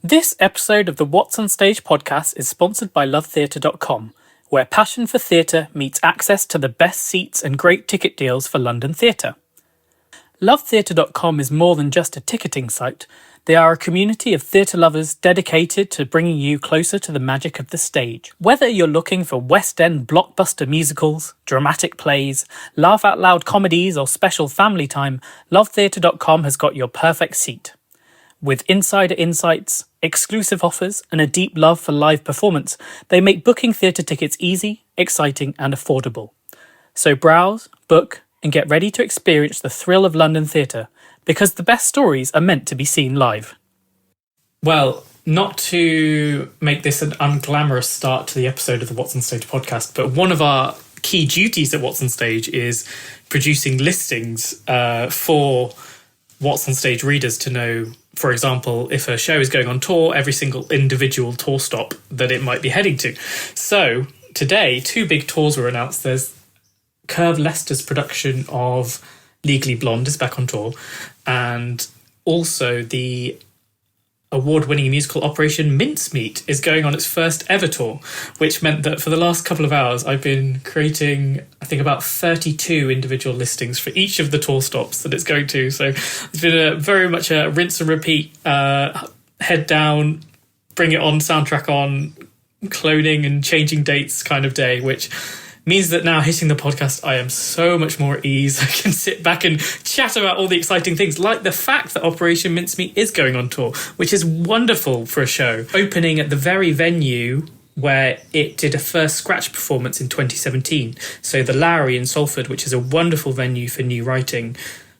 This episode of the WhatsOnStage Podcast is sponsored by lovetheatre.com, where passion for theatre meets access to the best seats and great ticket deals for London theatre. Lovetheatre.com is more than just a ticketing site. They are a community of theatre lovers dedicated to bringing you closer to the magic of the stage. Whether you're looking for West End blockbuster musicals, dramatic plays, laugh-out-loud comedies or special family time, lovetheatre.com has got your perfect seat. With insider insights, exclusive offers, and a deep love for live performance, they make booking theatre tickets easy, exciting, and affordable. So browse, book, and get ready to experience the thrill of London theatre, because the best stories are meant to be seen live. Well, not to make this an unglamorous start to the episode of the WhatsOnStage podcast, but one of our key duties at WhatsOnStage is producing listings for WhatsOnStage readers to know, for example, if a show is going on tour, every single individual tour stop that it might be heading to. So today, two big tours were announced. There's Curve Leicester's production of Legally Blonde is back on tour, and also the award-winning musical Operation Mincemeat is going on its first ever tour, which meant that for the last couple of hours I've been creating, I think, about 32 individual listings for each of the tour stops that it's going to. So it's been very much a rinse and repeat, head down, bring it on, soundtrack on, cloning and changing dates kind of day, which means that now hitting the podcast, I am so much more at ease. I can sit back and chat about all the exciting things, like the fact that Operation Mincemeat is going on tour, which is wonderful for a show. Opening at the very venue where it did a first scratch performance in 2017. So the Lowry in Salford, which is a wonderful venue for new writing,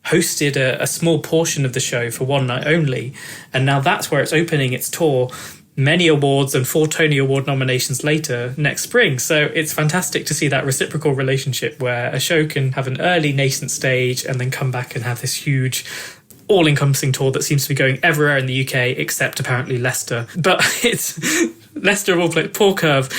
hosted a small portion of the show for one night only. And now that's where it's opening its tour, many awards and 4 Tony Award nominations later next spring. So it's fantastic to see that reciprocal relationship where a show can have an early nascent stage and then come back and have this huge all-encompassing tour that seems to be going everywhere in the UK except apparently Leicester. But it's Leicester of all places, poor Curve.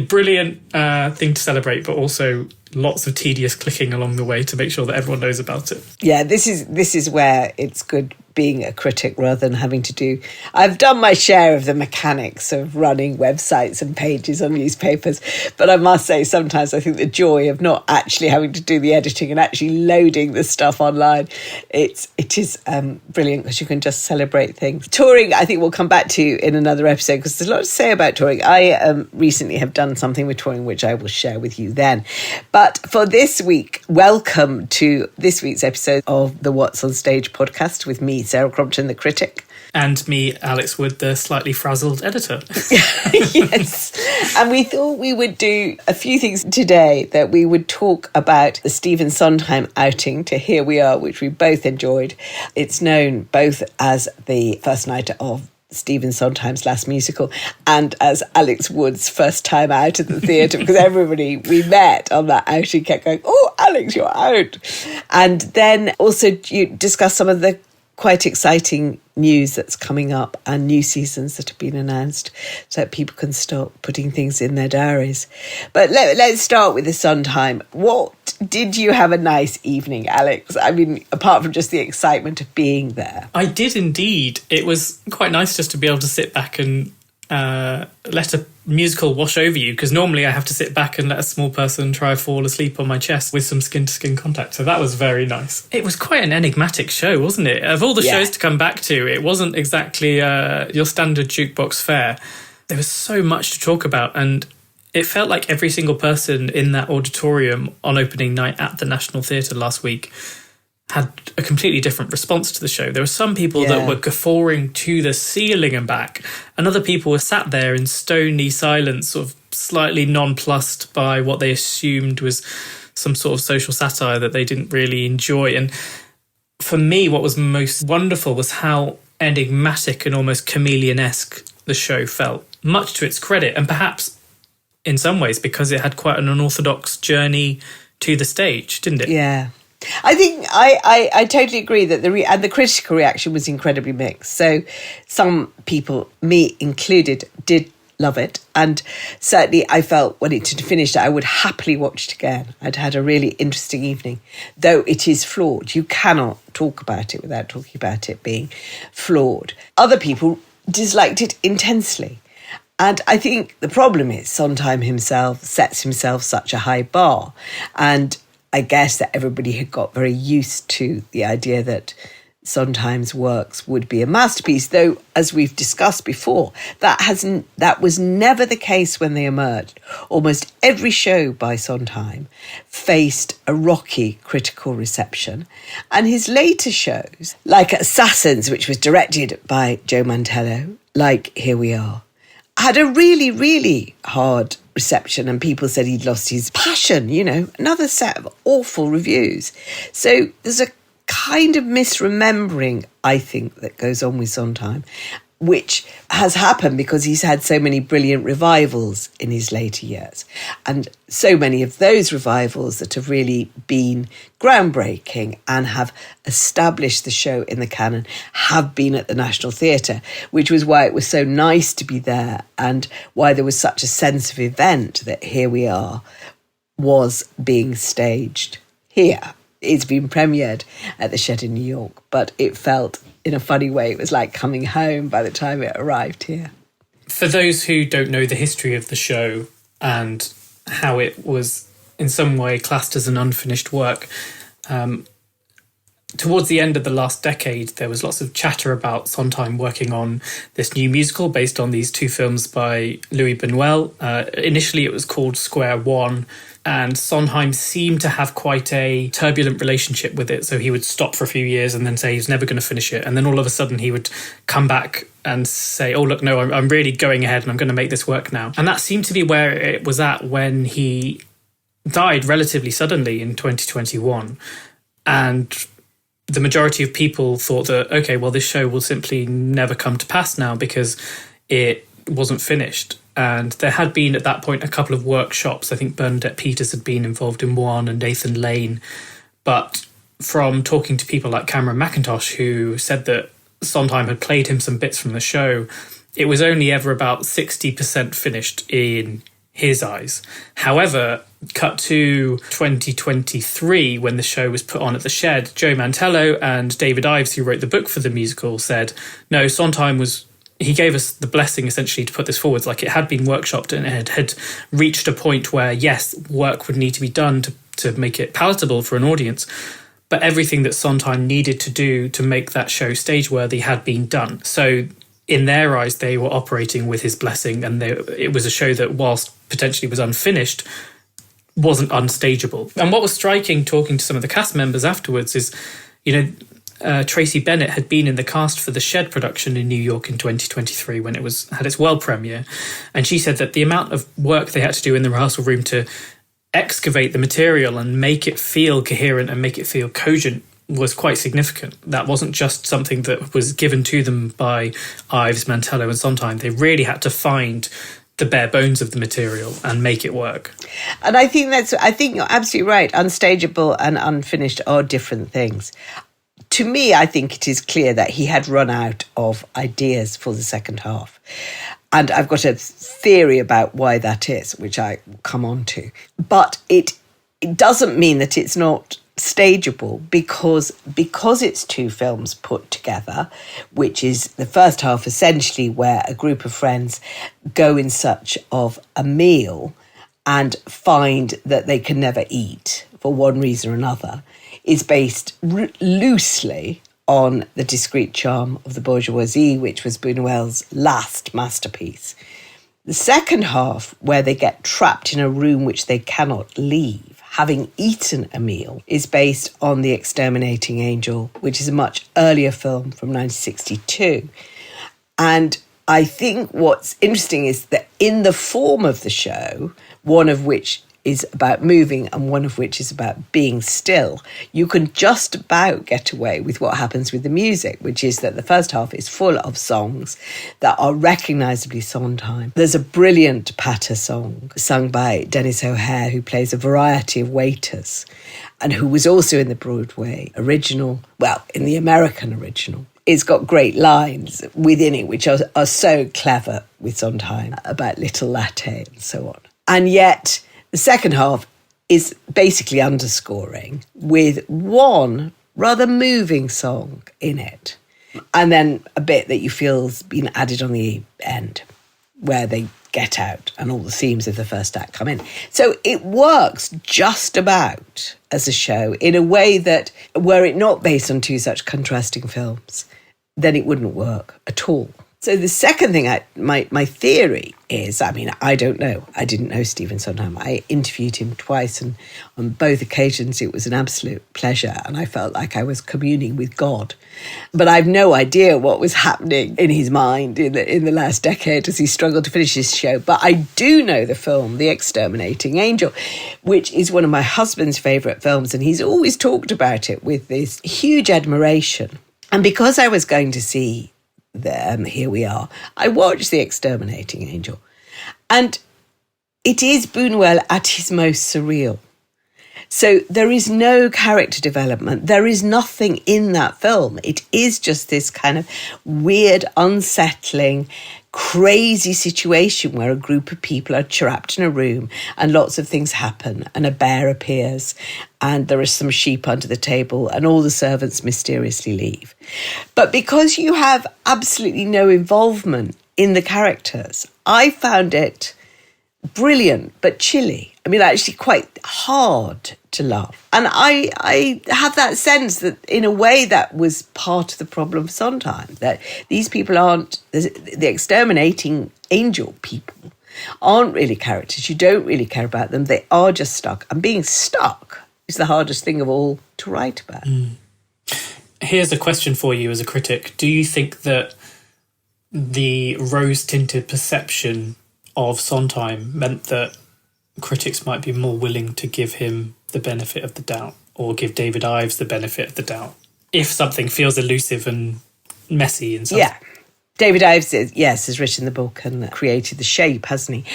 Brilliant thing to celebrate, but also lots of tedious clicking along the way to make sure that everyone knows about it. Yeah, this is where it's good being a critic rather than having to do... I've done my share of the mechanics of running websites and pages on newspapers, but I must say sometimes I think the joy of not actually having to do the editing and actually loading the stuff online, it is brilliant because you can just celebrate things. Touring, I think we'll come back to in another episode because there's a lot to say about touring. I recently have done something with touring which I will share with you then. But for this week, welcome to this week's episode of the WhatsOnStage podcast with me, Sarah Crompton, the critic. And me, Alex Wood, the slightly frazzled editor. Yes. And we thought we would do a few things today, that we would talk about the Stephen Sondheim outing to Here We Are, which we both enjoyed. It's known both as the first night of Stephen Sondheim's last musical and as Alex Wood's first time out at the theatre, because everybody we met on that outing kept going, "Oh, Alex, you're out." And then also you discuss some of the quite exciting news that's coming up and new seasons that have been announced so that people can start putting things in their diaries. But let's start with the Sondheim. What did you have a nice evening, Alex? I mean, apart from just the excitement of being there. I did indeed. It was quite nice just to be able to sit back and let a musical wash over you, because normally I have to sit back and let a small person try to fall asleep on my chest with some skin-to-skin contact. So that was very nice. It was quite an enigmatic show, wasn't it? Of all the shows to come back to, it wasn't exactly your standard jukebox fare. There was so much to talk about, and it felt like every single person in that auditorium on opening night at the National Theatre last week had a completely different response to the show. There were some people that were guffawing to the ceiling and back, and other people were sat there in stony silence, sort of slightly nonplussed by what they assumed was some sort of social satire that they didn't really enjoy. And for me, what was most wonderful was how enigmatic and almost chameleon-esque the show felt, much to its credit, and perhaps in some ways because it had quite an unorthodox journey to the stage, didn't it? Yeah. I think I totally agree that the critical reaction was incredibly mixed. So some people, me included, did love it. And certainly I felt when it had finished, I would happily watch it again. I'd had a really interesting evening, though it is flawed. You cannot talk about it without talking about it being flawed. Other people disliked it intensely. And I think the problem is Sondheim himself sets himself such a high bar. And I guess that everybody had got very used to the idea that Sondheim's works would be a masterpiece, though, as we've discussed before, that was never the case when they emerged. Almost every show by Sondheim faced a rocky critical reception, and his later shows, like Assassins, which was directed by Joe Mantello, like Here We Are, had a really, really hard reception, and people said he'd lost his passion, another set of awful reviews. So there's a kind of misremembering, I think, that goes on with Sondheim, which has happened because he's had so many brilliant revivals in his later years. And so many of those revivals that have really been groundbreaking and have established the show in the canon have been at the National Theatre, which was why it was so nice to be there and why there was such a sense of event that Here We Are was being staged here. It's been premiered at the Shed in New York, but it felt, in a funny way, it was like coming home by the time it arrived here. For those who don't know the history of the show and how it was in some way classed as an unfinished work, towards the end of the last decade, there was lots of chatter about Sondheim working on this new musical based on these two films by Louis Buñuel. Initially, it was called Square One, and Sondheim seemed to have quite a turbulent relationship with it. So he would stop for a few years and then say he's never going to finish it. And then all of a sudden he would come back and say, oh, look, no, I'm really going ahead and I'm going to make this work now. And that seemed to be where it was at when he died relatively suddenly in 2021. And the majority of people thought that, okay, well, this show will simply never come to pass now because it wasn't finished. And there had been at that point a couple of workshops. I think Bernadette Peters had been involved in one and Nathan Lane. But from talking to people like Cameron McIntosh, who said that Sondheim had played him some bits from the show, it was only ever about 60% finished in his eyes. However, cut to 2023, when the show was put on at the Shed, Joe Mantello and David Ives, who wrote the book for the musical, said, no, Sondheim he gave us the blessing essentially to put this forward. Like, it had been workshopped and it had reached a point where, yes, work would need to be done to make it palatable for an audience. But everything that Sondheim needed to do to make that show stage-worthy had been done. So in their eyes, they were operating with his blessing, and it was a show that, whilst potentially was unfinished, wasn't unstageable. And what was striking, talking to some of the cast members afterwards, is, Tracy Bennett had been in the cast for the Shed production in New York in 2023 when it had its world premiere. And she said that the amount of work they had to do in the rehearsal room to excavate the material and make it feel coherent and make it feel cogent was quite significant. That wasn't just something that was given to them by Ives, Mantello and Sondheim. They really had to find the bare bones of the material and make it work. And I think you're absolutely right. Unstageable and unfinished are different things. To me, I think it is clear that he had run out of ideas for the second half. And I've got a theory about why that is, which I will come on to. But it doesn't mean that it's not stageable because it's two films put together, which is the first half essentially where a group of friends go in search of a meal and find that they can never eat for one reason or another, is based loosely on The Discreet Charm of the Bourgeoisie, which was Buñuel's last masterpiece. The second half, where they get trapped in a room which they cannot leave, having eaten a meal, is based on The Exterminating Angel, which is a much earlier film from 1962. And I think what's interesting is that in the form of the show, one of which is about moving and one of which is about being still, you can just about get away with what happens with the music, which is that the first half is full of songs that are recognisably Sondheim. There's a brilliant patter song sung by Dennis O'Hare, who plays a variety of waiters and who was also in the Broadway original, well, in the American original. It's got great lines within it, which are so clever with Sondheim about Little Latte and so on. And yet the second half is basically underscoring with one rather moving song in it, And then a bit that you feel's been added on the end, where they get out and all the themes of the first act come in. So it works just about as a show in a way that, were it not based on two such contrasting films, then it wouldn't work at all. So the second thing, my theory is, I don't know. I didn't know Stephen Sondheim. I interviewed him twice, and on both occasions it was an absolute pleasure, and I felt like I was communing with God. But I've no idea what was happening in his mind in the last decade as he struggled to finish his show. But I do know the film, The Exterminating Angel, which is one of my husband's favourite films, and he's always talked about it with this huge admiration. And because I was going to see Here We Are, I watched The Exterminating Angel. And it is Buñuel at his most surreal. So there is no character development. There is nothing in that film. It is just this kind of weird, unsettling, crazy situation where a group of people are trapped in a room and lots of things happen and a bear appears and there are some sheep under the table and all the servants mysteriously leave. But because you have absolutely no involvement in the characters, I found it brilliant but chilly. Actually quite hard to love. And I have that sense that in a way that was part of the problem of Sondheim, that these people aren't, the exterminating angel people aren't really characters. You don't really care about them. They are just stuck. And being stuck is the hardest thing of all to write about. Here's a question for you as a critic. Do you think that the rose-tinted perception of Sondheim meant that critics might be more willing to give him the benefit of the doubt, or give David Ives the benefit of the doubt, if something feels elusive and messy and stuff? Yeah. David Ives, has written the book and created the shape, hasn't he?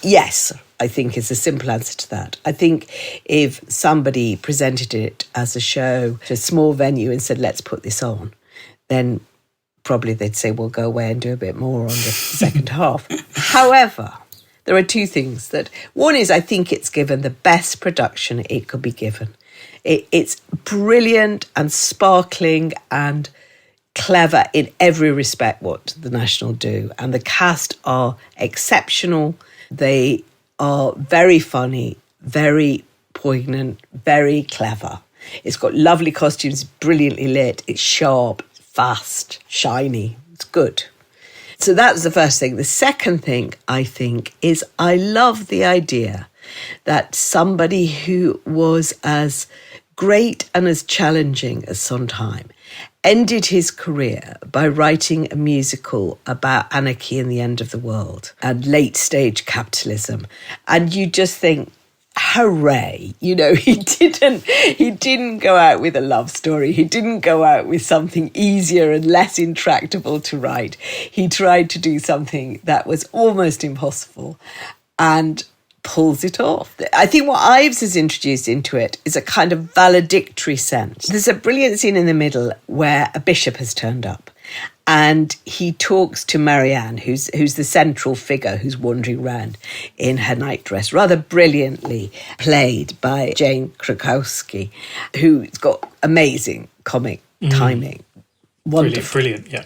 Yes, I think is a simple answer to that. I think if somebody presented it as a show to a small venue and said, let's put this on, then probably they'd say, well, go away and do a bit more on the second half. However, there are two things that... One is I think it's given the best production it could be given. It's brilliant and sparkling and clever in every respect what the National do. And the cast are exceptional. They are very funny, very poignant, very clever. It's got lovely costumes, brilliantly lit. It's sharp, fast, shiny. It's good. So that's the first thing. The second thing, I think, is I love the idea that somebody who was as great and as challenging as Sondheim ended his career by writing a musical about anarchy and the end of the world and late-stage capitalism. And you just think, hooray, he didn't go out with a love story. He didn't go out with something easier and less intractable to write. He tried to do something that was almost impossible and pulls it off. I think what Ives has introduced into it is a kind of valedictory sense. There's a brilliant scene in the middle where a bishop has turned up. And he talks to Marianne, who's the central figure who's wandering around in her nightdress, rather brilliantly played by Jane Krakowski, who's got amazing comic timing. Wonderful. Brilliant, yeah.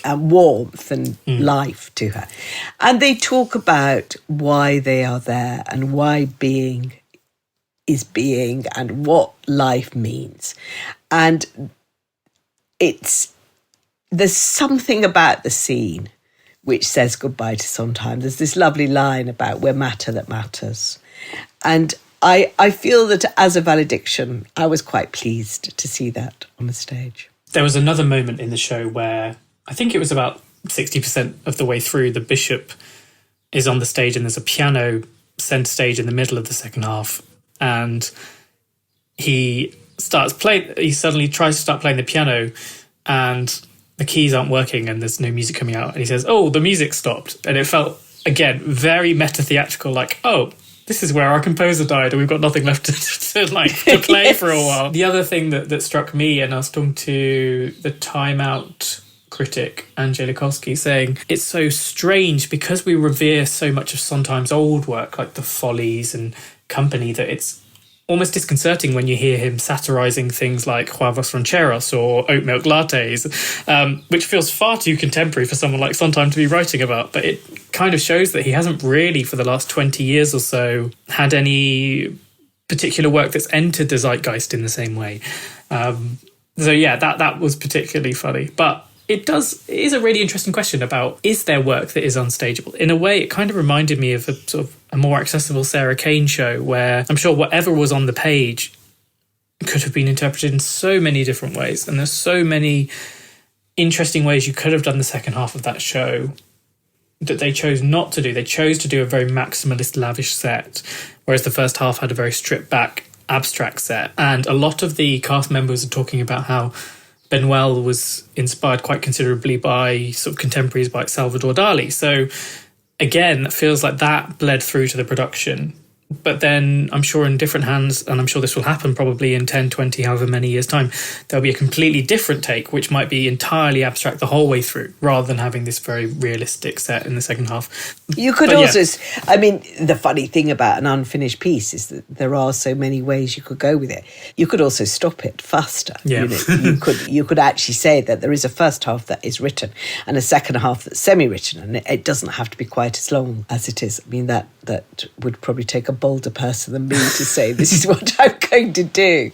And warmth and life to her. And they talk about why they are there and why being is being and what life means. And there's something about the scene which says goodbye to Sondheim. There's this lovely line about we're matter that matters. And I feel that as a valediction, I was quite pleased to see that on the stage. There was another moment in the show where I think it was about 60% of the way through, the bishop is on the stage and there's a piano centre stage in the middle of the second half. And he suddenly tries to start playing the piano and the keys aren't working and there's no music coming out. And he says, oh, the music stopped. And it felt, again, very meta-theatrical, like, oh, this is where our composer died and we've got nothing left to play Yes. for a while. The other thing that struck me, and I was talking to the Time Out critic, Andrzej Lukowski, saying it's so strange because we revere so much of Sondheim's old work, like The Follies and Company, that it's almost disconcerting when you hear him satirising things like huevos rancheros or oat milk lattes, which feels far too contemporary for someone like Sondheim to be writing about. But it kind of shows that he hasn't really, for the last 20 years or so, had any particular work that's entered the zeitgeist in the same way. That was particularly funny. But it is a really interesting question about, is there work that is unstageable? In a way, it kind of reminded me of a sort of a more accessible Sarah Kane show, where I'm sure whatever was on the page could have been interpreted in so many different ways. And there's so many interesting ways you could have done the second half of that show that they chose not to do. They chose to do a very maximalist, lavish set, whereas the first half had a very stripped back, abstract set. And a lot of the cast members are talking about how Buñuel was inspired quite considerably by sort of contemporaries like Salvador Dali. So again, it feels like that bled through to the production. But then I'm sure in different hands, and I'm sure this will happen probably in 10, 20, however many years' time, there'll be a completely different take, which might be entirely abstract the whole way through, rather than having this very realistic set in the second half. You could I mean, the funny thing about an unfinished piece is that there are so many ways you could go with it. You could also stop it faster. Yeah. You could actually say that there is a first half that is written and a second half that's semi-written, and it doesn't have to be quite as long as it is. I mean, that would probably take a bolder person than me to say this is what I'm going to do.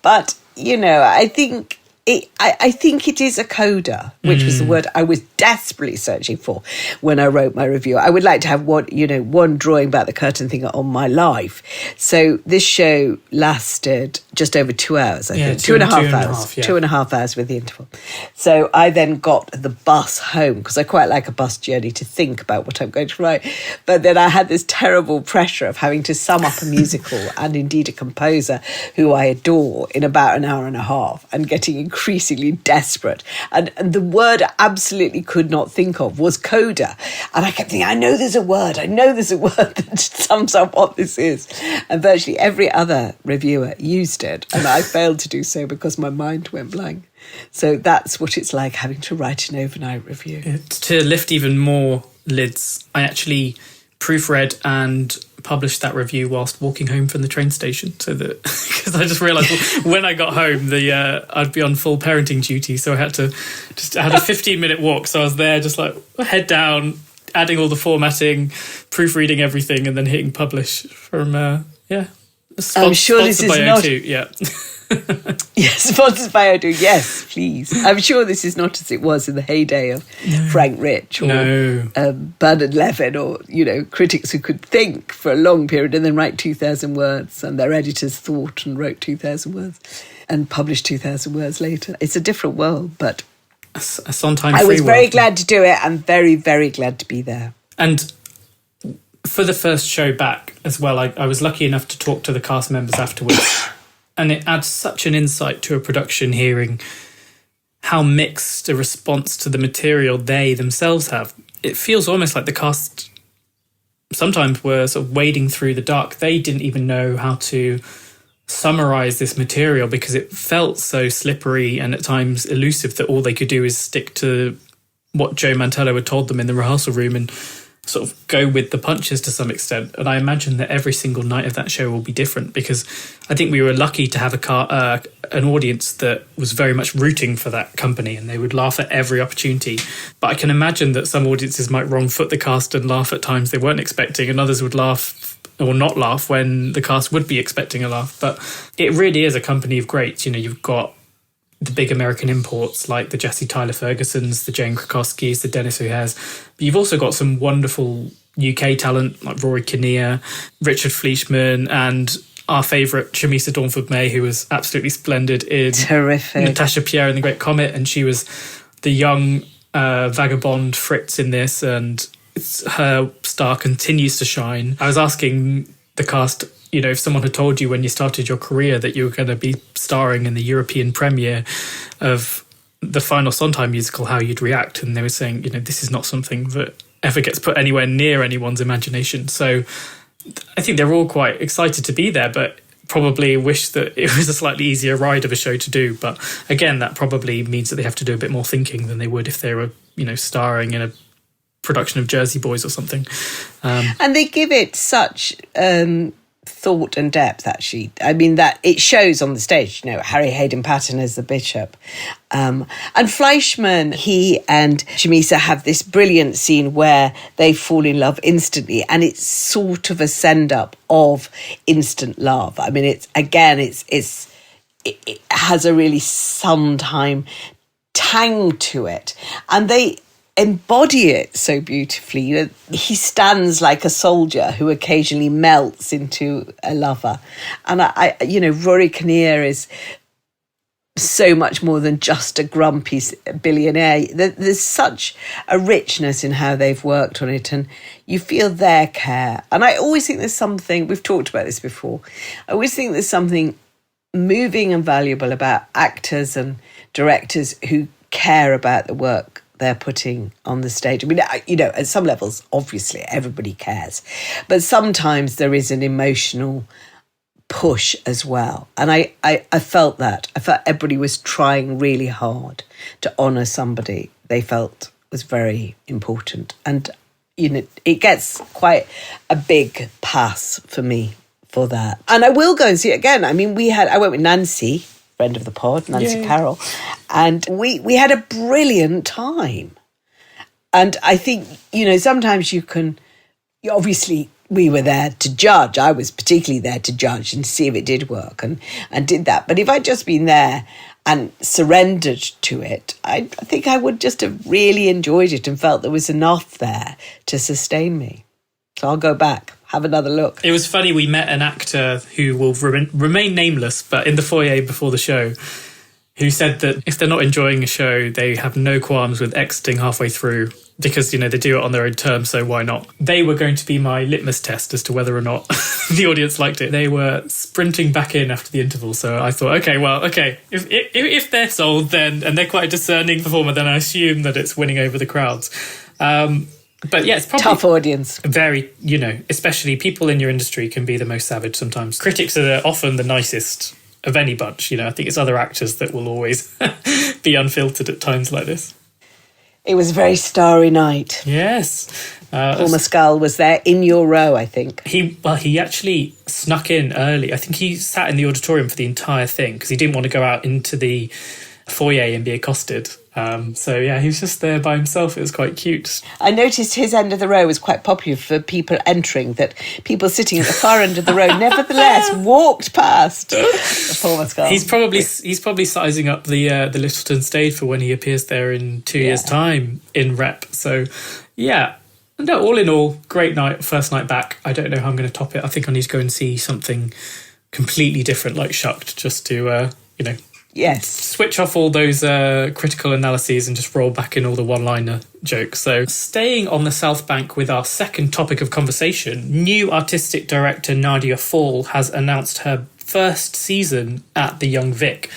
But, I think it is a coda, which was the word I was desperately searching for when I wrote my review. I would like to have one drawing back the curtain thing on my life. So this show lasted just over 2 hours, I think. 2.5 hours. 2.5 hours with the interval. So I then got the bus home, because I quite like a bus journey to think about what I'm going to write. But then I had this terrible pressure of having to sum up a musical and indeed a composer who I adore in about an hour and a half, and getting increasingly desperate. And the word I absolutely could not think of was coda. And I kept thinking, I know there's a word that sums up what this is. And virtually every other reviewer used it, and I failed to do so because my mind went blank. So that's what it's like having to write an overnight review. To lift even more lids, I actually proofread and published that review whilst walking home from the train station, so that because I just realised when I got home I'd be on full parenting duty, so I had a 15-minute walk. So I was there just like head down, adding all the formatting, proofreading everything, and then hitting publish from I'm sure this is not O2, yeah. Yes, sponsored by O2. Yes, please. I'm sure this is not as it was in the heyday of Frank Rich or Bernard Levin, or critics who could think for a long period and then write 2,000 words, and their editors thought and wrote 2,000 words and published 2,000 words later. It's a different world, but a Sondheim I was free very world. glad to do it. I'm very, very glad to be there. And for the first show back as well, I was lucky enough to talk to the cast members afterwards. And it adds such an insight to a production, hearing how mixed a response to the material they themselves have. It feels almost like the cast sometimes were sort of wading through the dark. They didn't even know how to summarise this material because it felt so slippery and at times elusive that all they could do is stick to what Joe Mantello had told them in the rehearsal room and sort of go with the punches to some extent. And I imagine that every single night of that show will be different, because I think we were lucky to have an audience that was very much rooting for that company, and they would laugh at every opportunity. But I can imagine that some audiences might wrong foot the cast and laugh at times they weren't expecting, and others would laugh or not laugh when the cast would be expecting a laugh. But it really is a company of greats. You've got the big American imports like the Jesse Tyler Fergusons, the Jane Krakowskis, the Dennis O'Hares. But you've also got some wonderful UK talent like Rory Kinnear, Richard Fleischman, and our favourite Shamisa Dawnford-May, who was absolutely splendid in Terrific. Natasha Pierre and the Great Comet, and she was the young vagabond Fritz in this, and her star continues to shine. I was asking the cast, if someone had told you when you started your career that you were going to be starring in the European premiere of the final Sondheim musical, how you'd react. And they were saying, this is not something that ever gets put anywhere near anyone's imagination. So I think they're all quite excited to be there, but probably wish that it was a slightly easier ride of a show to do. But again, that probably means that they have to do a bit more thinking than they would if they were, starring in a production of Jersey Boys or something. And they give it such thought and depth, actually. I mean, that it shows on the stage, Harry Hayden Patton as the bishop. And Fleischman, he and Jamisa have this brilliant scene where they fall in love instantly, and it's sort of a send-up of instant love. I mean, it has a really Sondheim tang to it, and they embody it so beautifully. He stands like a soldier who occasionally melts into a lover, and Rory Kinnear is so much more than just a grumpy billionaire. There's such a richness in how they've worked on it, and you feel their care. And I always think there's something, we've talked about this before, I always think there's something moving and valuable about actors and directors who care about the work they're putting on the stage. I mean, at some levels, obviously, everybody cares. But sometimes there is an emotional push as well. And I felt that. I felt everybody was trying really hard to honour somebody they felt was very important. And, it gets quite a big pass for me for that. And I will go and see it again. I mean, I went with Nancy, friend of the pod, Nancy Carroll, and we had a brilliant time. And I think, sometimes obviously we were there to judge. I was particularly there to judge and see if it did work and did that. But if I'd just been there and surrendered to it, I think I would just have really enjoyed it and felt there was enough there to sustain me. So I'll go back, have another look. It was funny, we met an actor who will remain nameless, but in the foyer before the show, who said that if they're not enjoying a show, they have no qualms with exiting halfway through because, they do it on their own terms, so why not? They were going to be my litmus test as to whether or not the audience liked it. They were sprinting back in after the interval, so I thought, okay, if they're sold then, and they're quite a discerning performer, then I assume that it's winning over the crowds. But yeah, it's probably tough audience. Very, especially people in your industry can be the most savage sometimes. Critics are often the nicest of any bunch. I think it's other actors that will always be unfiltered at times like this. It was a very starry night. Yes. Paul Mescal was there in your row, I think. He actually snuck in early. I think he sat in the auditorium for the entire thing because he didn't want to go out into the foyer and be accosted. He was just there by himself. It was quite cute. I noticed his end of the row was quite popular for people entering, that people sitting at the far end of the row nevertheless walked past Paul Mescal. He's probably sizing up the Littleton stage for when he appears there in 2 years' time in rep. So yeah. No, all in all, great night, first night back. I don't know how I'm going to top it. I think I need to go and see something completely different like Shucked just to yes, switch off all those critical analyses and just roll back in all the one-liner jokes. So staying on the South Bank with our second topic of conversation, new artistic director Nadia Fall has announced her first season at the Young Vic,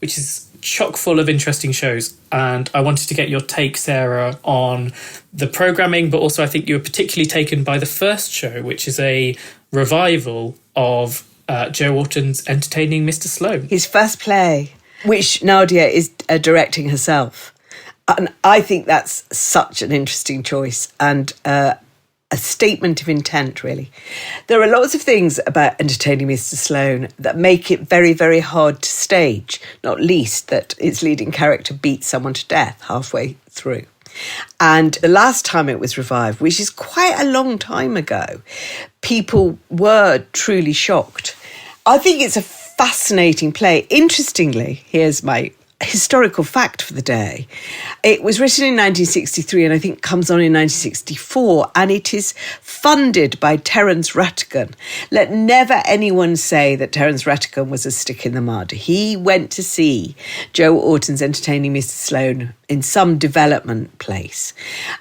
which is chock full of interesting shows. And I wanted to get your take, Sarah, on the programming, but also I think you were particularly taken by the first show, which is a revival of Joe Orton's Entertaining Mr. Sloane. His first play, which Nadia is directing herself. And I think that's such an interesting choice and a statement of intent, really. There are lots of things about Entertaining Mr. Sloane that make it very, very hard to stage, not least that its leading character beats someone to death halfway through. And the last time it was revived, which is quite a long time ago, people were truly shocked. I think it's a fascinating play. Interestingly, here's my historical fact for the day. It was written in 1963 and I think comes on in 1964, and it is funded by Terence Rattigan. Let never anyone say that Terence Rattigan was a stick in the mud. He went to see Joe Orton's Entertaining Mr. Sloane in some development place,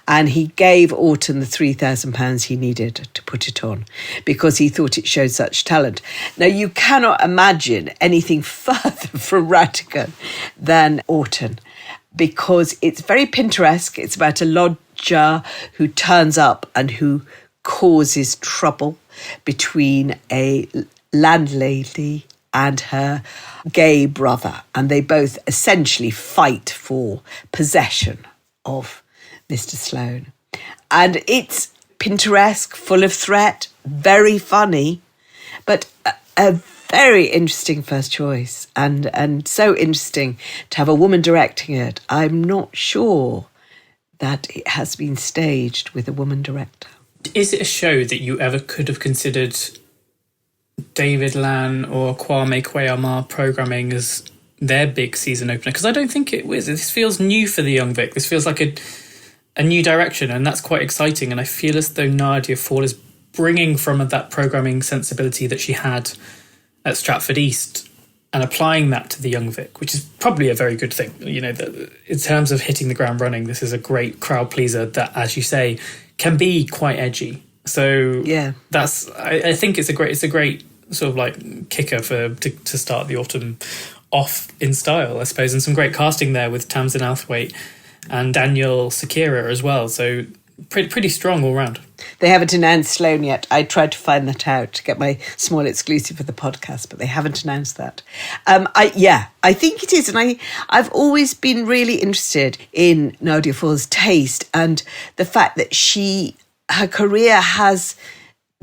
and he gave Orton the £3,000 he needed to put it on because he thought it showed such talent. Now, you cannot imagine anything further from Rattigan than Orton, because it's very Pinteresque. It's about a lodger who turns up and who causes trouble between a landlady and her gay brother, and they both essentially fight for possession of Mr. Sloane. And it's Pinteresque, full of threat, very funny, But a very interesting first choice, and so interesting to have a woman directing it. I'm not sure that it has been staged with a woman director. Is it a show that you ever could have considered David Lan or Kwame Kwei-Armah programming as their big season opener? Because I don't think it was. This feels new for the Young Vic. This feels like a new direction, and that's quite exciting. And I feel as though Nadia Fall is bringing from that programming sensibility that she had at Stratford East and applying that to the Young Vic, which is probably a very good thing. You know, in terms of hitting the ground running, this is a great crowd pleaser that, as you say, can be quite edgy. So yeah, I think it's a great sort of like kicker to start the autumn off in style, I suppose, and some great casting there with Tamsin Outhwaite and Daniel Sakira as well. So pretty strong all round. They haven't announced Sloane yet. I tried to find that out to get my small exclusive for the podcast, but they haven't announced that. I think it is. And I've always been really interested in Nadia Fall's taste and the fact that her career has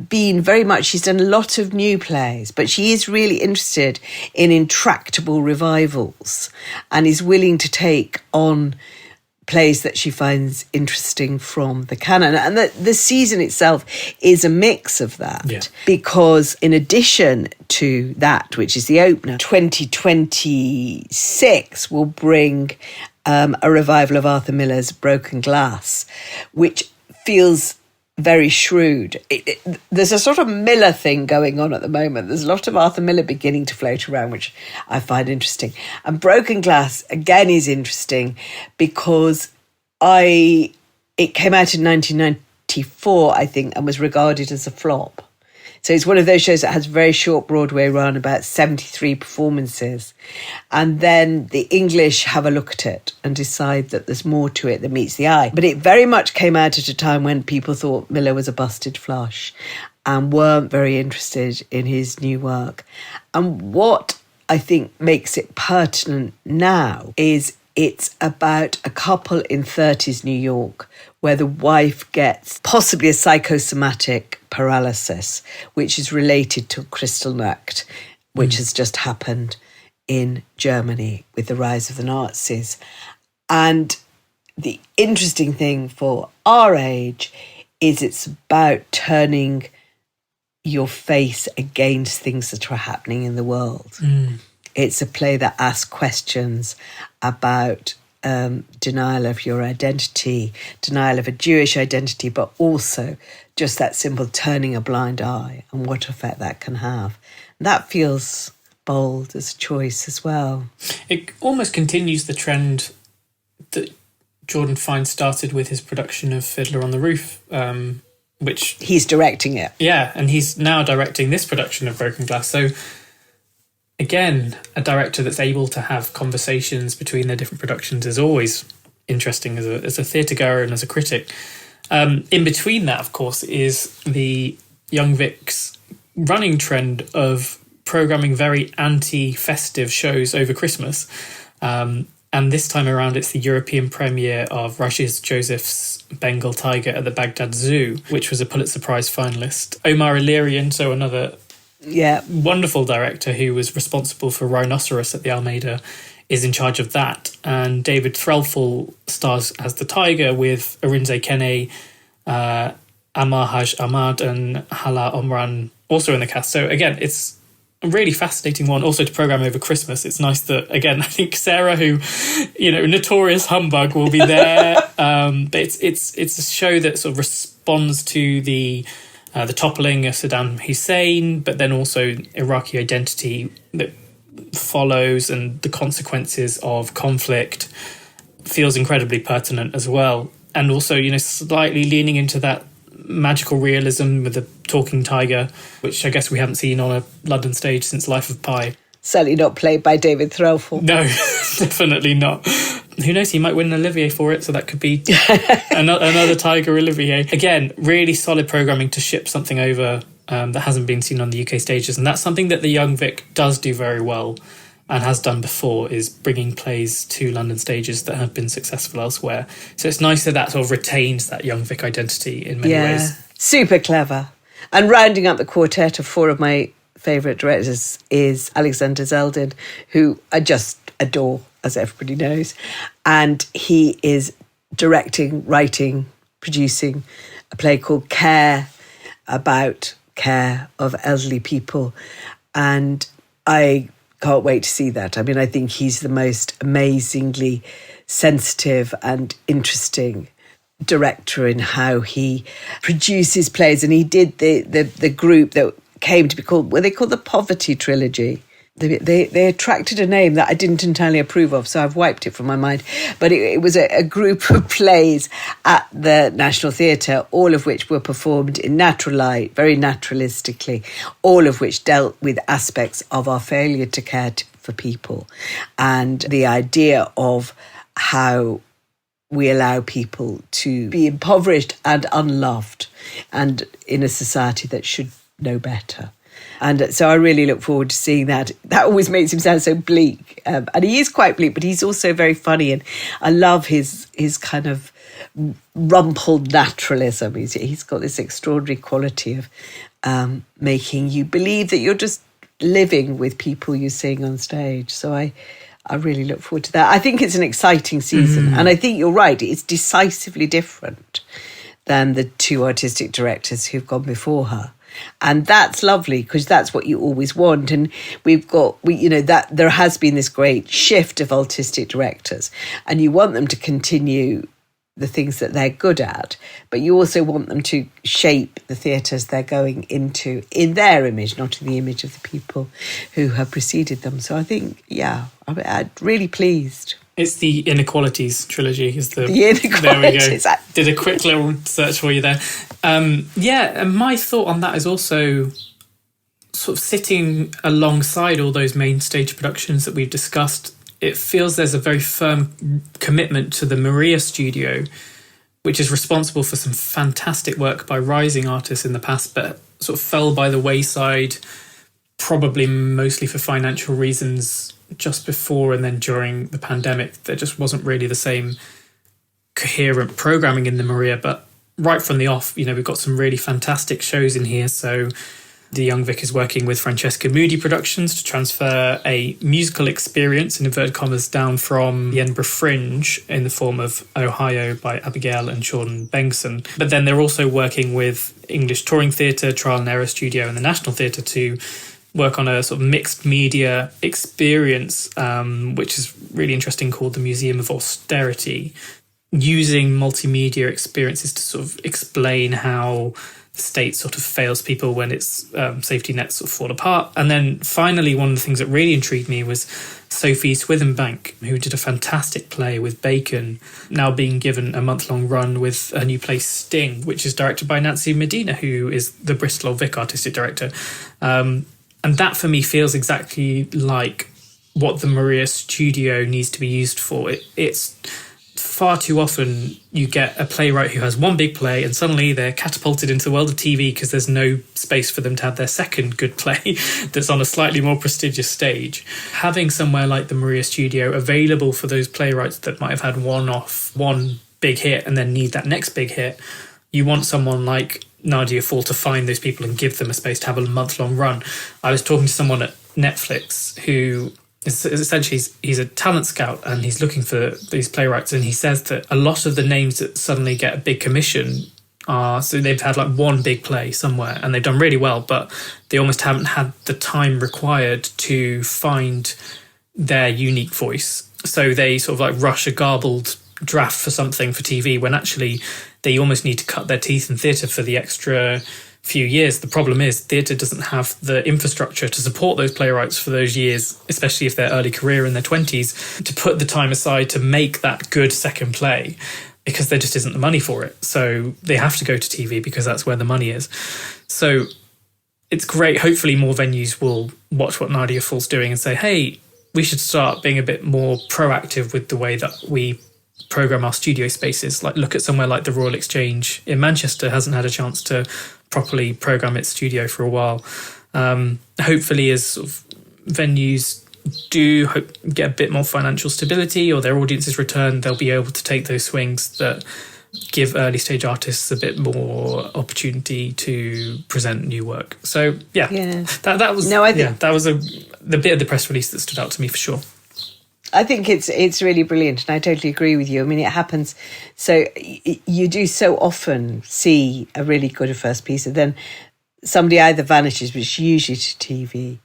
been very much, she's done a lot of new plays, but she is really interested in intractable revivals and is willing to take on plays that she finds interesting from the canon. And the season itself is a mix of that, because in addition to that, which is the opener, 2026 will bring a revival of Arthur Miller's Broken Glass, which feels very shrewd. There's a sort of Miller thing going on at the moment. There's a lot of Arthur Miller beginning to float around, which I find interesting. And Broken Glass, again, is interesting because it came out in 1994, I think, and was regarded as a flop. So it's one of those shows that has a very short Broadway run, about 73 performances. And then the English have a look at it and decide that there's more to it than meets the eye. But it very much came out at a time when people thought Miller was a busted flush and weren't very interested in his new work. And what I think makes it pertinent now is it's about a couple in 30s New York where the wife gets possibly a psychosomatic paralysis, which is related to Kristallnacht, which has just happened in Germany with the rise of the Nazis. And the interesting thing for our age is it's about turning your face against things that are happening in the world. It's a play that asks questions about denial of your identity, denial of a Jewish identity, but also just that simple turning a blind eye and what effect that can have. That feels bold as a choice as well. It almost continues the trend that Jordan Fine started with his production of Fiddler on the Roof, which... He's directing it. Yeah, and he's now directing this production of Broken Glass. So again, a director that's able to have conversations between their different productions is always interesting as a theatre goer and as a critic. In between that, of course, is the Young Vic's running trend of programming very anti-festive shows over Christmas. And this time around, it's the European premiere of Rashid Joseph's Bengal Tiger at the Baghdad Zoo, which was a Pulitzer Prize finalist. Omar Illyrian, so another wonderful director who was responsible for Rhinoceros at the Almeida, is in charge of that. And David Threlfall stars as the tiger with Arinze Kene, Amar Haj Ahmad and Hala Omran also in the cast. So again, it's a really fascinating one also to program over Christmas. It's nice that, again, I think Sarah, who, notorious humbug, will be there. But it's a show that sort of responds to the toppling of Saddam Hussein, but then also Iraqi identity that follows and the consequences of conflict feels incredibly pertinent as well. And also, slightly leaning into that magical realism with the talking tiger, which I guess we haven't seen on a London stage since Life of Pi. Certainly not played by David Threlfall. No, definitely not. Who knows, he might win an Olivier for it, so that could be another Tiger Olivier. Again, really solid programming to ship something over that hasn't been seen on the UK stages, and that's something that the Young Vic does do very well and has done before, is bringing plays to London stages that have been successful elsewhere. So it's nice that sort of retains that Young Vic identity in many ways. Super clever. And rounding up the quartet of four of my favourite directors is Alexander Zeldin, who I just adore, as everybody knows. And he is directing, writing, producing a play called Care, about care of elderly people. And I can't wait to see that. I mean, I think he's the most amazingly sensitive and interesting director in how he produces plays. And he did the group that came to be called, were they called the Poverty Trilogy? They attracted a name that I didn't entirely approve of, so I've wiped it from my mind. But it was a group of plays at the National Theatre, all of which were performed in natural light, very naturalistically, all of which dealt with aspects of our failure to care for people and the idea of how we allow people to be impoverished and unloved and in a society that should know better. And so I really look forward to seeing that. That always makes him sound so bleak. And he is quite bleak, but he's also very funny. And I love his kind of rumpled naturalism. He's got this extraordinary quality of making you believe that you're just living with people you're seeing on stage. So I really look forward to that. I think it's an exciting season. And I think you're right. It's decisively different than the two artistic directors who've gone before her. And that's lovely because that's what you always want. And that there has been this great shift of artistic directors and you want them to continue the things that they're good at, but you also want them to shape the theatres they're going into in their image, not in the image of the people who have preceded them. So I think, I'm really pleased. It's the Inequalities trilogy. The Inequalities. There we go. Did a quick little search for you there. And my thought on that is also sort of sitting alongside all those main stage productions that we've discussed. It feels there's a very firm commitment to the Maria Studio, which is responsible for some fantastic work by rising artists in the past, but sort of fell by the wayside, probably mostly for financial reasons just before and then during the pandemic. There just wasn't really the same coherent programming in the Maria, but right from the off, we've got some really fantastic shows in here. So the Young Vic is working with Francesca Moody Productions to transfer a musical experience, in inverted commas, down from the Edinburgh Fringe in the form of Ohio by Abigail and Sean Bengtson. But then they're also working with English Touring Theatre, Trial and Error Studio and the National Theatre to work on a sort of mixed media experience, which is really interesting, called the Museum of Austerity, using multimedia experiences to sort of explain how the state sort of fails people when its safety nets sort of fall apart. And then finally, one of the things that really intrigued me was Sophie Swithenbank, who did a fantastic play with Bacon, now being given a month-long run with a new play, Sting, which is directed by Nancy Medina, who is the Bristol Old Vic artistic director. And that for me feels exactly like what the Maria Studio needs to be used for. It's far too often you get a playwright who has one big play and suddenly they're catapulted into the world of TV because there's no space for them to have their second good play that's on a slightly more prestigious stage. Having somewhere like the Maria Studio available for those playwrights that might have had one big hit and then need that next big hit, you want someone like Nadia Fall to find those people and give them a space to have a month-long run. I was talking to someone at Netflix who essentially he's a talent scout and he's looking for these playwrights, and he says that a lot of the names that suddenly get a big commission are, so they've had like one big play somewhere and they've done really well, but they almost haven't had the time required to find their unique voice. So they sort of like rush a garbled draft for something for TV when actually they almost need to cut their teeth in theatre for the extra few years. The problem is theatre doesn't have the infrastructure to support those playwrights for those years, especially if they're early career in their 20s, to put the time aside to make that good second play, because there just isn't the money for it. So they have to go to TV because that's where the money is. So it's great. Hopefully more venues will watch what Nadia Fall's doing and say, hey, we should start being a bit more proactive with the way that we program our studio spaces. Like look at somewhere like the Royal Exchange in Manchester hasn't had a chance to properly program its studio for a while. Hopefully as sort of venues do get a bit more financial stability or their audiences return, they'll be able to take those swings that give early stage artists a bit more opportunity to present new work. So yeah. That was that was the bit of the press release that stood out to me for sure. I think it's really brilliant, and I totally agree with you. I mean, it happens. So you do so often see a really good first piece, and then somebody either vanishes, which is usually to TV,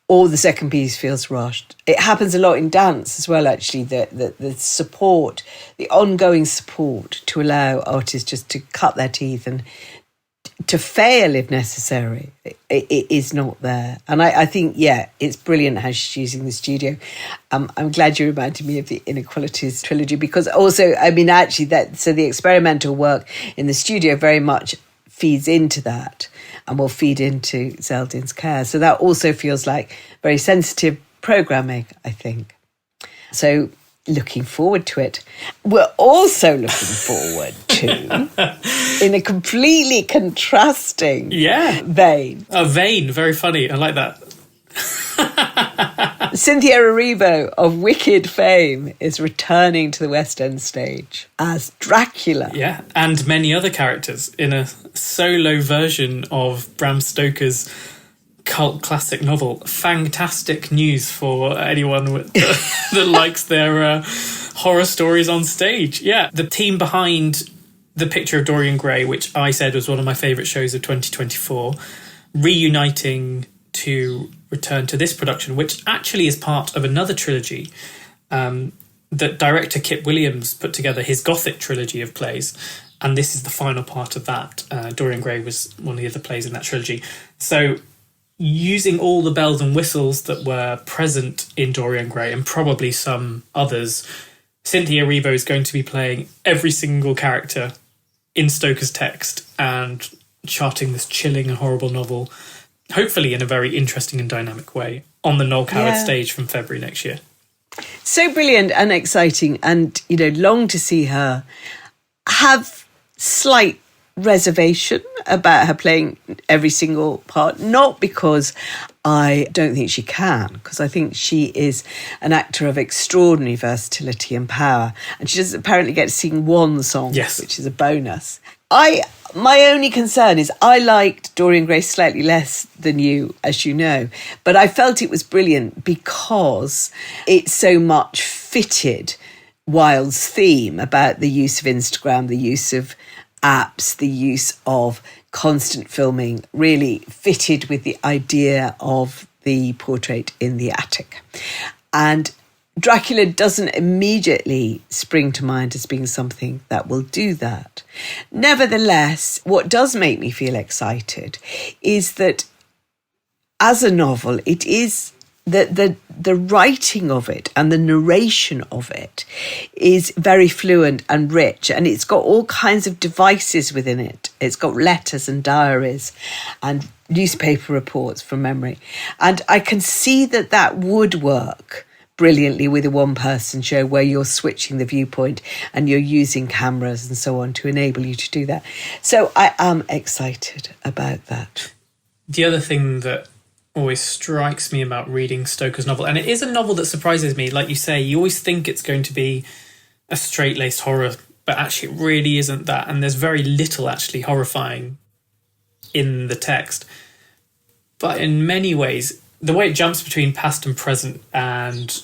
or the second piece feels rushed. It happens a lot in dance as well, actually, the support, the ongoing support to allow artists just to cut their teeth and to fail if necessary. It is not there. And I think, it's brilliant how she's using the studio. I'm glad you reminded me of the Inequalities trilogy, because also, I mean, actually, the experimental work in the studio very much feeds into that and will feed into Zeldin's Care. So that also feels like very sensitive programming, I think. So looking forward to it. We're also looking forward to, in a completely contrasting vein. A vein, very funny. I like that. Cynthia Erivo of Wicked fame is returning to the West End stage as Dracula. Yeah, and many other characters in a solo version of Bram Stoker's cult classic novel. Fantastic news for anyone that likes their horror stories on stage. Yeah, the team behind The Picture of Dorian Gray, which I said was one of my favourite shows of 2024, reuniting to return to this production, which actually is part of another trilogy that director Kip Williams put together, his Gothic trilogy of plays, and this is the final part of that. Dorian Gray was one of the other plays in that trilogy. So using all the bells and whistles that were present in Dorian Gray, and probably some others, Cynthia Erivo is going to be playing every single character in Stoker's text and charting this chilling and horrible novel, hopefully in a very interesting and dynamic way, on the Noel Coward stage from February next year. So brilliant and exciting, and, long to see her have slight reservation about her playing every single part, not because I don't think she can, because I think she is an actor of extraordinary versatility and power, and she does apparently get to sing one song, which is a bonus. My only concern is I liked Dorian Gray slightly less than you, as you know, but I felt it was brilliant because it so much fitted Wilde's theme about the use of Instagram, the use of apps, the use of constant filming, really fitted with the idea of the portrait in the attic. And Dracula doesn't immediately spring to mind as being something that will do that. Nevertheless, what does make me feel excited is that as a novel, it is the writing of it and the narration of it is very fluent and rich, and it's got all kinds of devices within it. It's got letters and diaries and newspaper reports from memory. And I can see that would work brilliantly with a one-person show where you're switching the viewpoint and you're using cameras and so on to enable you to do that. So I am excited about that. The other thing that always strikes me about reading Stoker's novel, and it is a novel that surprises me, like you say, you always think it's going to be a straight-laced horror, but actually it really isn't that, and there's very little actually horrifying in the text. But in many ways, the way it jumps between past and present, and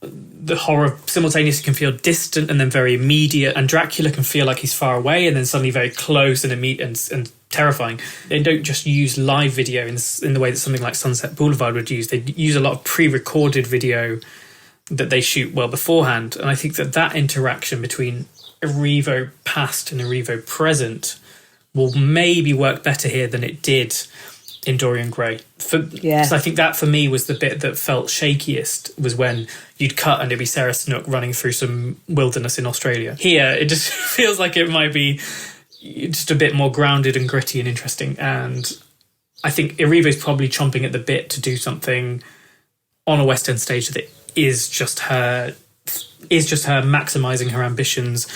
the horror simultaneously can feel distant and then very immediate, and Dracula can feel like he's far away and then suddenly very close and immediate and terrifying. They don't just use live video in the way that something like Sunset Boulevard would use. They use a lot of pre-recorded video that they shoot well beforehand, and I think that interaction between Erivo past and Erivo present will maybe work better here than it did in Dorian Gray. Because I think that for me was the bit that felt shakiest, was when you'd cut and it'd be Sarah Snook running through some wilderness in Australia. Here, it just feels like it might be just a bit more grounded and gritty and interesting. And I think Erivo's probably chomping at the bit to do something on a West End stage that is just her maximising her ambitions,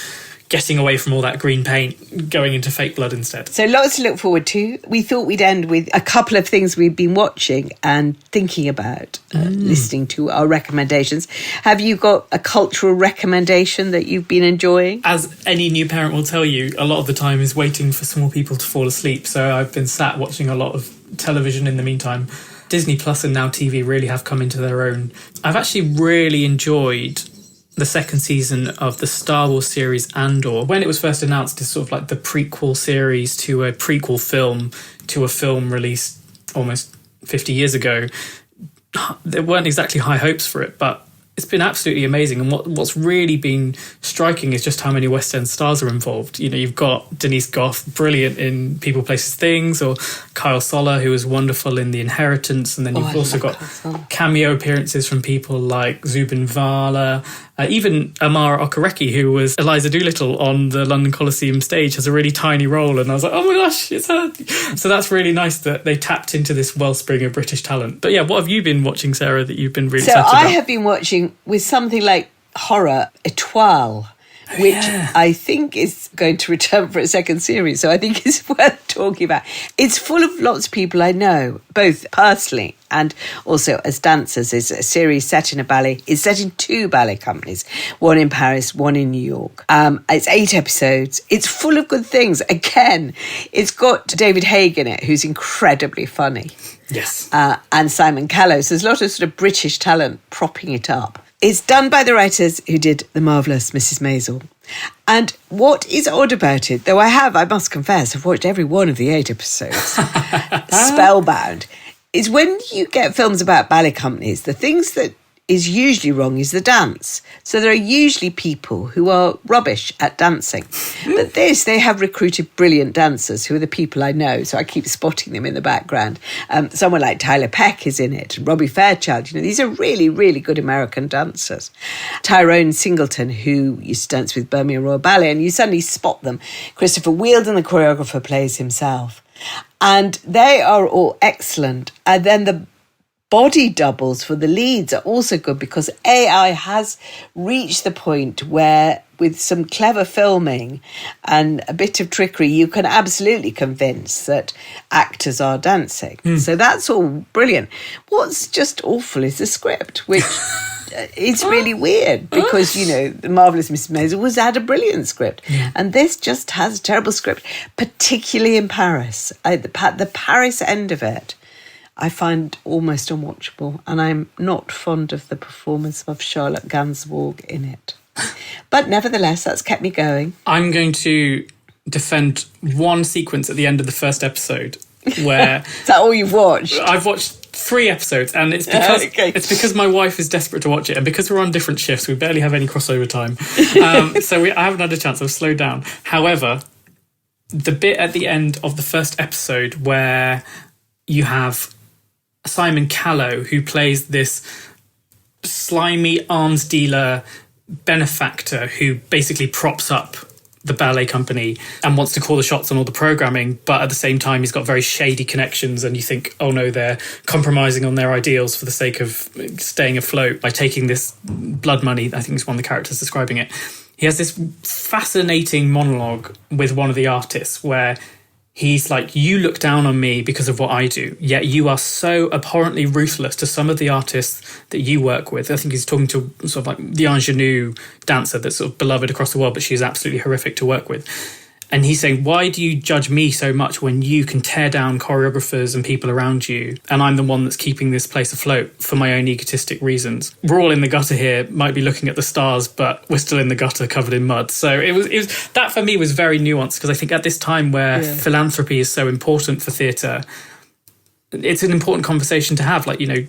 getting away from all that green paint, going into fake blood instead. So lots to look forward to. We thought we'd end with a couple of things we've been watching and thinking about, listening to our recommendations. Have you got a cultural recommendation that you've been enjoying? As any new parent will tell you, a lot of the time is waiting for small people to fall asleep. So I've been sat watching a lot of television in the meantime. Disney Plus and Now TV really have come into their own. I've actually really enjoyed the second season of the Star Wars series Andor. When it was first announced as sort of like the prequel series to a prequel film to a film released almost 50 years ago, there weren't exactly high hopes for it, but it's been absolutely amazing. And what's really been striking is just how many West End stars are involved. You know, you've got Denise Gough, brilliant in People, Places, Things, or Kyle Soller, who was wonderful in The Inheritance. And then you've also got cameo appearances from people like Zubin Vala, even Amara Okereke, who was Eliza Doolittle on the London Coliseum stage, has a really tiny role. And I was like, oh my gosh, it's her. So that's really nice that they tapped into this wellspring of British talent. But yeah, what have you been watching, Sarah, that you've been really excited about? So I have been watching with something like horror, Étoile, which I think is going to return for a second series. So I think it's worth talking about. It's full of lots of people I know, both personally and also as dancers. It's a series set in a ballet. It's set in 2 ballet companies, one in Paris, one in New York. It's 8 episodes. It's full of good things. Again, it's got David Haig in it, who's incredibly funny. Yes. And Simon Callow. So there's a lot of sort of British talent propping it up. It's done by the writers who did the marvellous Mrs. Maisel. And what is odd about it, though I must confess, I've watched every one of the 8 episodes, spellbound, is when you get films about ballet companies, the things that is usually wrong is the dance. So there are usually people who are rubbish at dancing. But they have recruited brilliant dancers who are the people I know. So I keep spotting them in the background. Someone like Tyler Peck is in it, Robbie Fairchild. You know, these are really, really good American dancers. Tyrone Singleton, who used to dance with Birmingham Royal Ballet, and you suddenly spot them. Christopher Wheeldon, the choreographer, plays himself. And they are all excellent. And then the body doubles for the leads are also good because AI has reached the point where with some clever filming and a bit of trickery, you can absolutely convince that actors are dancing. So that's all brilliant. What's just awful is the script, which it's really weird because, you know, The Marvellous Mrs. Maisel had a brilliant script. And this just has a terrible script, particularly in Paris. The Paris end of it I find almost unwatchable, and I'm not fond of the performance of Charlotte Gainsbourg in it. But nevertheless, that's kept me going. I'm going to defend one sequence at the end of the first episode where... Is that all you've watched? I've watched 3 episodes, and it's because it's because my wife is desperate to watch it, and because we're on different shifts, we barely have any crossover time. So I haven't had a chance. I've slowed down. However, the bit at the end of the first episode where you have Simon Callow, who plays this slimy arms dealer benefactor who basically props up the ballet company and wants to call the shots on all the programming, but at the same time he's got very shady connections, and you think, oh no, they're compromising on their ideals for the sake of staying afloat by taking this blood money. I think it's one of the characters describing it. He has this fascinating monologue with one of the artists where he's like, you look down on me because of what I do, yet you are so abhorrently ruthless to some of the artists that you work with. I think he's talking to sort of like the ingenue dancer that's sort of beloved across the world, but she's absolutely horrific to work with. And he's saying, why do you judge me so much when you can tear down choreographers and people around you, and I'm the one that's keeping this place afloat for my own egotistic reasons? We're all in the gutter here, might be looking at the stars, but we're still in the gutter covered in mud. So it was that for me was very nuanced, because I think at this time where philanthropy is so important for theatre, it's an important conversation to have. Like, you know,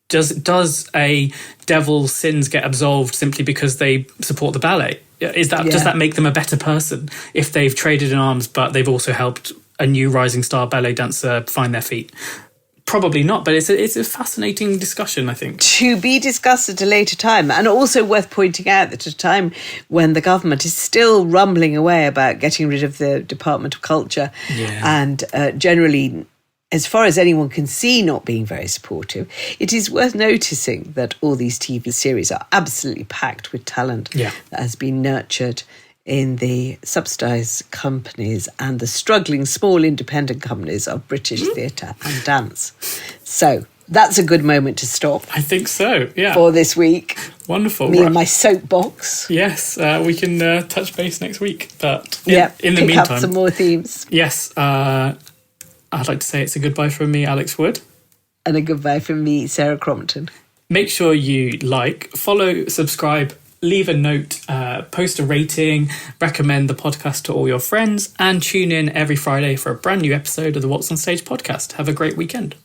does a devil's sins get absolved simply because they support the ballet? Does that make them a better person if they've traded in arms, but they've also helped a new rising star ballet dancer find their feet? Probably not, but it's a fascinating discussion, I think. To be discussed at a later time, and also worth pointing out that at a time when the government is still rumbling away about getting rid of the Department of Culture and generally, as far as anyone can see, not being very supportive, it is worth noticing that all these TV series are absolutely packed with talent that has been nurtured in the subsidised companies and the struggling small independent companies of British theatre and dance. So that's a good moment to stop. I think so, yeah. For this week. Wonderful. Me and my soapbox. Yes, we can touch base next week. But in the pick meantime, up some more themes. Yes, I'd like to say it's a goodbye from me, Alex Wood. And a goodbye from me, Sarah Crompton. Make sure you like, follow, subscribe, leave a note, post a rating, recommend the podcast to all your friends, and tune in every Friday for a brand new episode of the WhatsOnStage podcast. Have a great weekend.